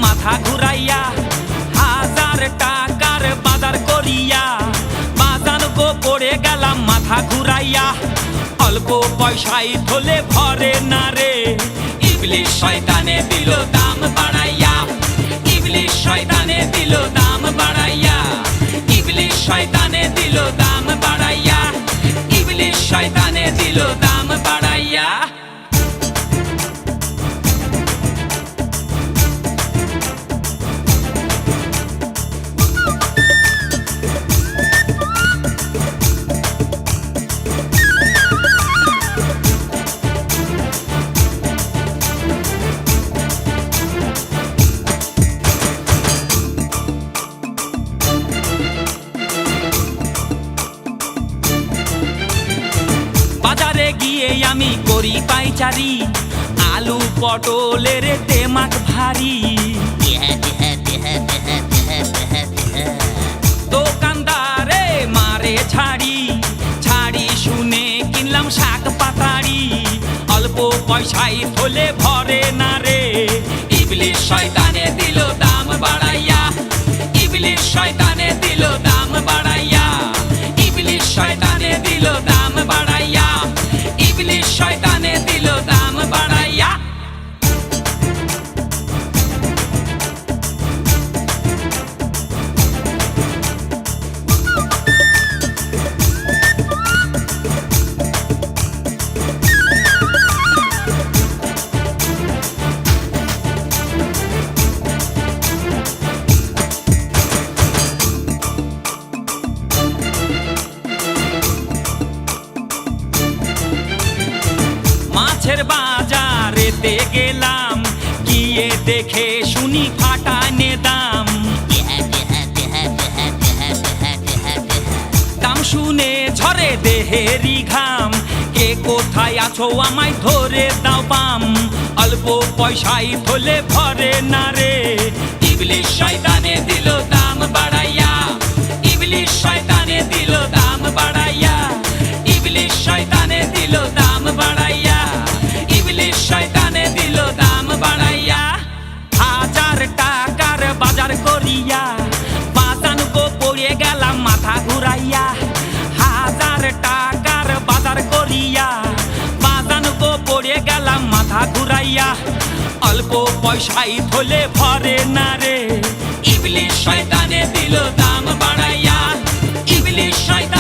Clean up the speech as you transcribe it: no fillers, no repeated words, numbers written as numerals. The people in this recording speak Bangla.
মাথা ঘুরাইয়া 1000 টাকার বাজার করিয়া বাজার গো পড়ে গেলাম মাথা ঘুরাইয়া অল্প পয়সায় ধলে ভরে না রে ইবলিশ শয়তানে দিল দাম বাড়াইয়া ইবলিশ শয়তানে দিল দাম বাড়াইয়া ইবলিশ শয়তানে দিল দাম বাড়াইয়া ইবলিশ শয়তানে দিল দাম বাড়াইয়া বাজারে গিয়ে আমি করি পাইচারি আলু পটলের তেমাক ভারী দোকানদারে মারে ছাড়ি ছাড়ি শুনে কিনলাম শাক পাতাড়ি অল্প পয়সায় ধলে ভরে না রে ইবলিশ শয়তানে দিল দাম বাড়াইয়া ইবলিশ শয়তানে দিল দাম বাড়াইয়া ইবলিশ শয়তানে দিল দাম বাড়াইয়া ইবলিশ শয়তানে দিল দাম বাড়াইয়া মাছের বাজারেতে গেলাম গিয়ে দেখে শুনি ফাটানে দাম দাম শুনে ঝরে দেহেরি ঘাম কে কোথায় আছো আমায় ধরে দাও বাম অল্প পয়সায় ধলে ভরে না রে ইবলিশ শয়তানে দিল দাম বাড়াইয়া ইবলিশ শয়তানে দিল দাম বাড়াইয়া ইবলিশ শয়তানে দিল দাম বাড়াইয়া ইবলিশ শয়তানে দিল দাম বাড়াইয়া 1000 টাকার বাজার করিয়া বাজান গো পড়ে গেলাম মাথা ঘুরাইয়া 1000 টাকার বাজার করিয়া বাজান গো পড়ে গেলাম মাথা ঘুরাইয়া অল্প পয়সায় ধলে ভরে না রে ইবলিশ শয়তানে দিল দাম বাড়াইয়া ইবলিশ শয়তানে